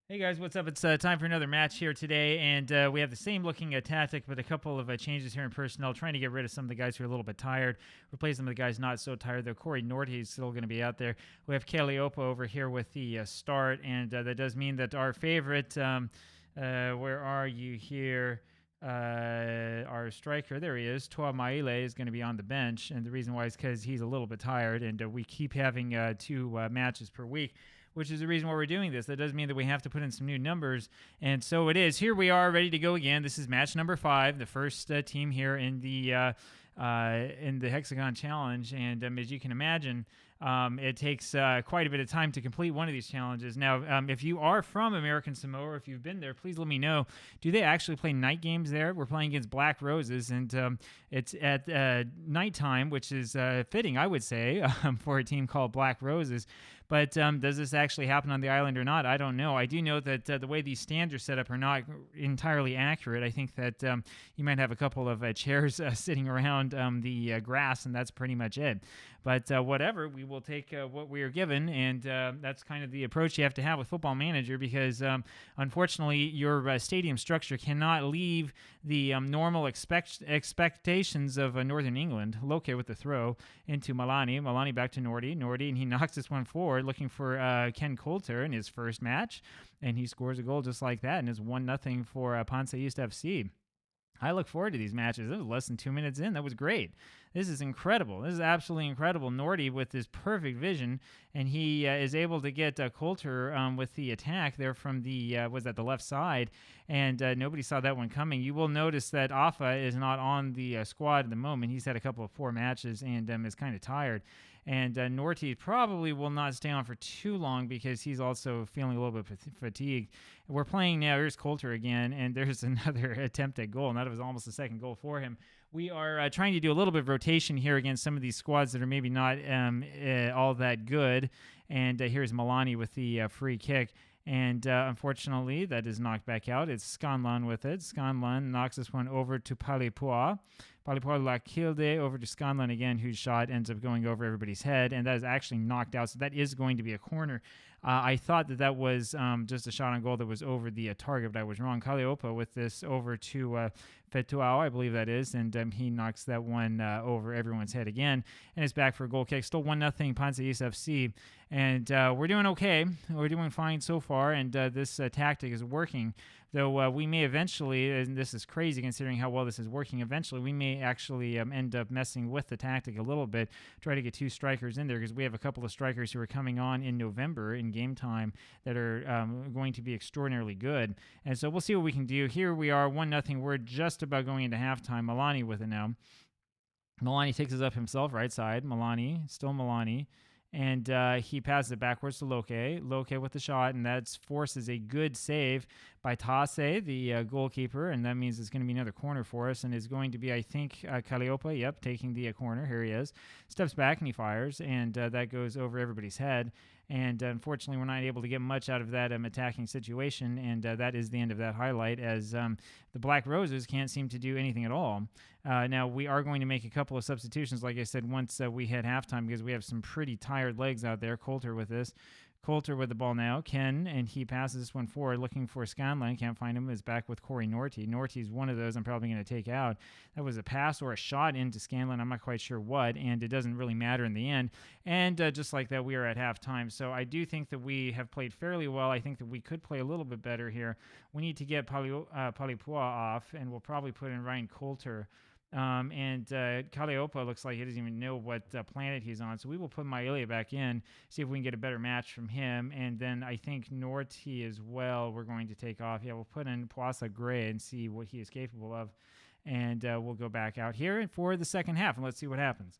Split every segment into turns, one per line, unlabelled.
Hey guys, what's up? It's time for another match here today, and we have the same looking tactic, but a couple of changes here in personnel, trying to get rid of some of the guys who are a little bit tired, replace some of the guys not so tired. Though Corey Norty is still going to be out there. We have Kaliopa over here with the start, and that does mean that our favorite, where are you here? Our striker, there he is, Toa Maile, is going to be on the bench, and the reason why is because he's a little bit tired, and we keep having two matches per week, which is the reason why we're doing this. That does mean that we have to put in some new numbers, and so it is. Here we are, ready to go again. This is match number 5, the first team here in the Hexagon Challenge, and as you can imagine, it takes quite a bit of time to complete one of these challenges. Now, if you are from American Samoa, or if you've been there, please let me know. Do they actually play night games there? We're playing against Black Roses, and it's at nighttime, which is fitting, I would say, for a team called Black Roses. But does this actually happen on the island or not? I don't know. I do know that the way these stands are set up are not entirely accurate. I think that you might have a couple of chairs sitting around the grass, and that's pretty much it. But whatever, we will take what we are given, and that's kind of the approach you have to have with Football Manager, because unfortunately your stadium structure cannot leave the normal expectations of Northern England. Loke with the throw into Malani. Malani back to Norty, and he knocks this one forward, looking for Ken Coulter in his first match, and he scores a goal just like that, and it's 1-0 for PanSa East FC. I look forward to these matches. It was less than 2 minutes in. That was great. This is incredible. This is absolutely incredible. Norty with this perfect vision, and he is able to get Coulter with the attack there from the was that the left side, and nobody saw that one coming. You will notice that Afa is not on the squad at the moment. He's had a couple of poor matches and is kind of tired. And Norty probably will not stay on for too long because he's also feeling a little bit fatigued. We're playing now. Here's Coulter again, and there's another attempt at goal. And that was almost the second goal for him. We are trying to do a little bit of rotation here against some of these squads that are maybe not all that good. And here's Milani with the free kick. And unfortunately, that is knocked back out. It's Scanlan with it. Scanlan knocks this one over to Palipua. Palipua Lakilde over to Scanlan again, whose shot ends up going over everybody's head, and that is actually knocked out. So that is going to be a corner. I thought that was just a shot on goal that was over the target, but I was wrong. Kaliopa with this over to Fetuao, I believe that is, and he knocks that one over everyone's head again, and it's back for a goal kick. Still 1-0 PanSa East FC, and we're doing okay. We're doing fine so far, and this tactic is working. Though we may eventually, and this is crazy considering how well this is working, eventually we may actually end up messing with the tactic a little bit, try to get 2 strikers in there, because we have a couple of strikers who are coming on in November in game time that are going to be extraordinarily good. And so we'll see what we can do. Here we are, 1-0. We're just about going into halftime. Milani with it now. Milani takes us up himself, right side. Milani, still Milani. And he passes it backwards to Loke. Loke with the shot, and that forces a good save by Tase, the goalkeeper, and that means it's going to be another corner for us, and it's going to be, I think, Kaliopa, taking the corner. Here he is. Steps back, and he fires, and that goes over everybody's head. And unfortunately, we're not able to get much out of that attacking situation, and that is the end of that highlight, as the Black Roses can't seem to do anything at all. Now, we are going to make a couple of substitutions, like I said, once we hit halftime, because we have some pretty tired legs out there. Coulter with this. Coulter with the ball now. Ken, and he passes this one forward, looking for Scanlan. Can't find him. Is back with Corey Norty. Norty's one of those I'm probably going to take out. That was a pass or a shot into Scanlan. I'm not quite sure what, and it doesn't really matter in the end. And just like that, we are at halftime. So I do think that we have played fairly well. I think that we could play a little bit better here. We need to get Palipua off, and we'll probably put in Ryan Coulter. And Kaliopa looks like he doesn't even know what planet he's on. So we will put Maile back in, see if we can get a better match from him. And then I think Norty as well we're going to take off. Yeah, we'll put in Puasa Gray and see what he is capable of. And we'll go back out here for the second half, and let's see what happens.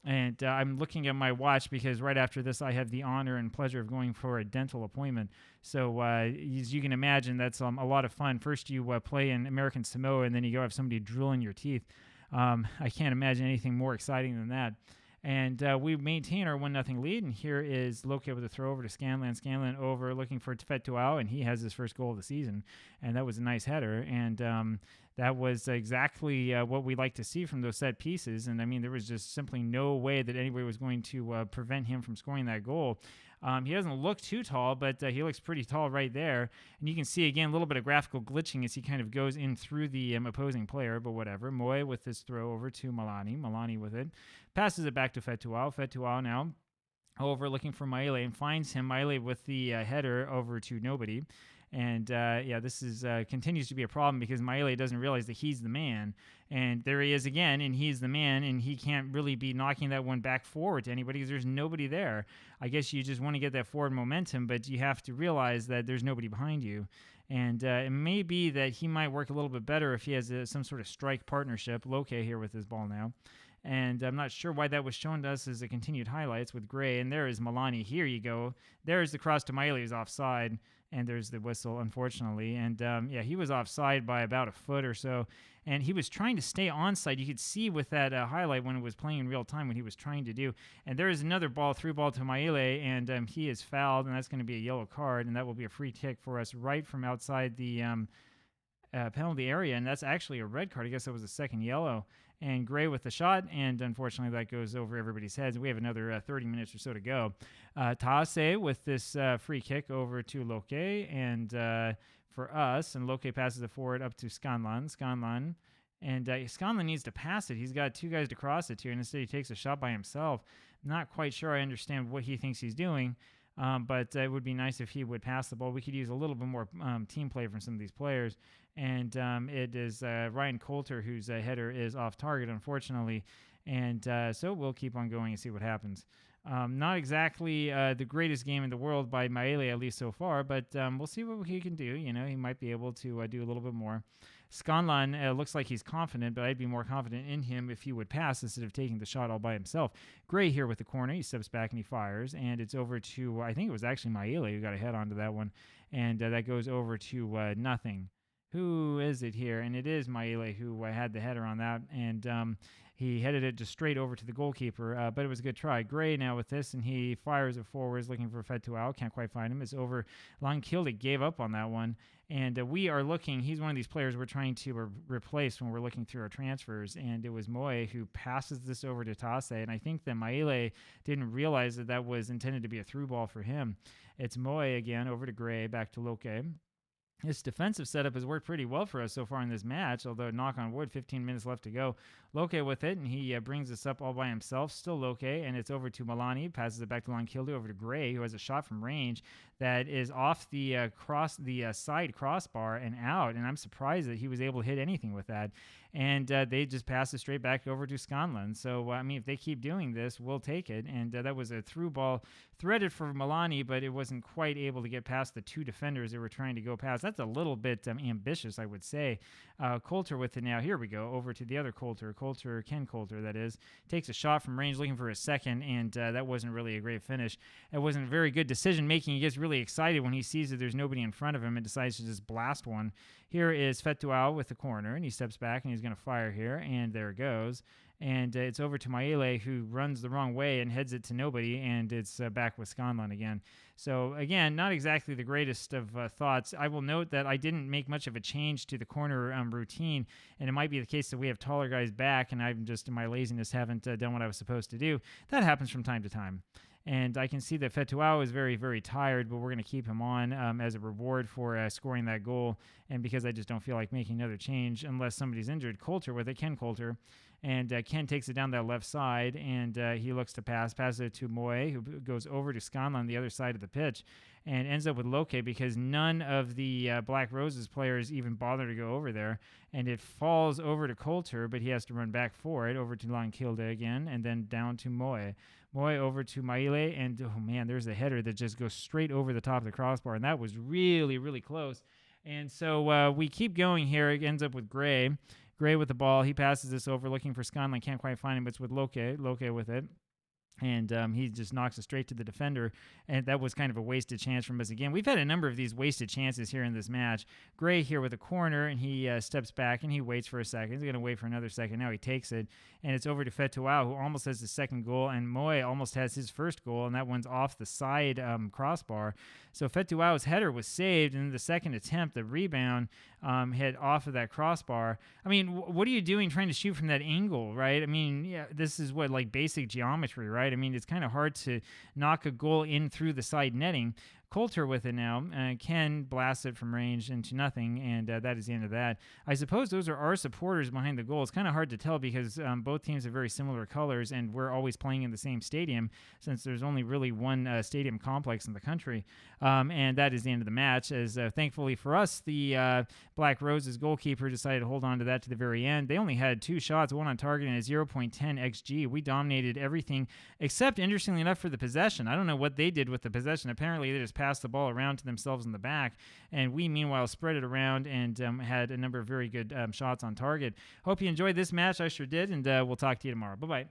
And I'm looking at my watch because right after this, I have the honor and pleasure of going for a dental appointment. So as you can imagine, that's a lot of fun. First, you play in American Samoa, and then you go have somebody drill in your teeth. I can't imagine anything more exciting than that. And we maintain our 1-0 lead, and here is Loke with a throw over to Scanlan. Scanlan over looking for Fetuao, and he has his first goal of the season, and that was a nice header. And that was exactly what we like to see from those set pieces. And I mean, there was just simply no way that anybody was going to prevent him from scoring that goal. He doesn't look too tall, but he looks pretty tall right there. And you can see, again, a little bit of graphical glitching as he kind of goes in through the opposing player, but whatever. Moy with this throw over to Malani. Malani with it. Passes it back to Fetuao. Fetuao now over looking for Maile and finds him. Maile with the header over to nobody. And this is continues to be a problem because Maile doesn't realize that he's the man. And there he is again, and he's the man, and he can't really be knocking that one back forward to anybody because there's nobody there. I guess you just want to get that forward momentum, but you have to realize that there's nobody behind you. And it may be that he might work a little bit better if he has some sort of strike partnership. Loke here with his ball now. And I'm not sure why that was shown to us as a continued highlights with Gray. And there is Malani. Here you go. There's the cross to Maile, who's offside. And there's the whistle, unfortunately. And, he was offside by about a foot or so. And he was trying to stay onside. You could see with that highlight when it was playing in real time what he was trying to do. And there is another through ball to Maile, and he is fouled, and that's going to be a yellow card. And that will be a free kick for us right from outside the penalty area. And that's actually a red card. I guess that was a second yellow. And Gray with the shot, and unfortunately that goes over everybody's heads. We have another 30 minutes or so to go. Taase with this free kick over to Loke, and for us, and Loke passes it forward up to Scanlan. And Scanlan needs to pass it. He's got two guys to cross it to, and instead he takes a shot by himself. Not quite sure I understand what he thinks he's doing, but it would be nice if he would pass the ball. We could use a little bit more team play from some of these players. And it is Ryan Coulter whose header is off target, unfortunately. And so we'll keep on going and see what happens. Not exactly the greatest game in the world by Maile, at least so far, but we'll see what he can do. You know, he might be able to do a little bit more. Scanlan looks like he's confident, but I'd be more confident in him if he would pass instead of taking the shot all by himself. Gray here with the corner. He steps back and he fires, and it's over to, I think it was actually Maile who got a head onto that one, and that goes over to nothing. Who is it here? And it is Maile who had the header on that, and he headed it just straight over to the goalkeeper, but it was a good try. Gray now with this, and he fires it forwards looking for Fetuao. Can't quite find him. It's over. Langkilde gave up on that one, and we are looking. He's one of these players we're trying to replace when we're looking through our transfers, and it was Moy who passes this over to Taase, and I think that Maile didn't realize that that was intended to be a through ball for him. It's Moy again over to Gray, back to Loke. This defensive setup has worked pretty well for us so far in this match, although knock on wood, 15 minutes left to go. Loke with it, and he brings this up all by himself. Still Loke, and it's over to Malani. Passes it back to Langkilde over to Gray, who has a shot from range that is off the side crossbar and out, and I'm surprised that he was able to hit anything with that. And they just pass it straight back over to Scanlan. So, if they keep doing this, we'll take it. And that was a through ball threaded for Malani, but it wasn't quite able to get past the two defenders they were trying to go past. That's a little bit ambitious, I would say. Coulter with it now. Here we go, over to the other Coulter. Ken Coulter, that is. Takes a shot from range looking for a second, and that wasn't really a great finish. It wasn't a very good decision-making. He gets really excited when he sees that there's nobody in front of him and decides to just blast one. Here is Fetuao with the corner, and he steps back, and he's going to fire here, and there it goes. And it's over to Maile, who runs the wrong way and heads it to nobody, and it's back with Scanlan again. So, again, not exactly the greatest of thoughts. I will note that I didn't make much of a change to the corner routine, and it might be the case that we have taller guys back, and I'm just, in my laziness, haven't done what I was supposed to do. That happens from time to time. And I can see that Fetuao is very, very tired, but we're going to keep him on as a reward for scoring that goal. And because I just don't feel like making another change unless somebody's injured. Coulter with it, Ken Coulter. And Ken takes it down that left side, and he looks to pass it to Moy, who goes over to Scanlan on the other side of the pitch, and ends up with Loke because none of the Black Roses players even bother to go over there. And it falls over to Coulter, but he has to run back for it, over to Langkilde again, and then down to Moy. Moy over to Maile, and oh man, there's a header that just goes straight over the top of the crossbar, and that was really, really close. And so we keep going here. It ends up with Gray. Gray with the ball. He passes this over, looking for Scanlan. Can't quite find him, but it's with Loke. Loke with it. And he just knocks it straight to the defender, and that was kind of a wasted chance from us again. We've had a number of these wasted chances here in this match. Gray here with a corner, and he steps back, and he waits for a second. He's going to wait for another second. Now he takes it, and it's over to Fetuao, who almost has the second goal, and Moy almost has his first goal, and that one's off the side crossbar. So Fetuao's header was saved, and in the second attempt, the rebound hit off of that crossbar. I mean, what are you doing trying to shoot from that angle, right? I mean, yeah, this is what, like, basic geometry, right? I mean, it's kind of hard to knock a goal in through the side netting. Coulter with it now. Ken blasts it from range into nothing, and that is the end of that. I suppose those are our supporters behind the goal. It's kind of hard to tell because both teams have very similar colors, and we're always playing in the same stadium since there's only really one stadium complex in the country. And that is the end of the match, as thankfully for us, the Black Roses goalkeeper decided to hold on to that to the very end. They only had 2 shots, one on target and a 0.10 XG. We dominated everything except, interestingly enough, for the possession. I don't know what they did with the possession. Apparently, they just passed the ball around to themselves in the back, and we meanwhile spread it around and had a number of very good shots on target. Hope you enjoyed this match. I sure did, and we'll talk to you tomorrow. Bye-bye.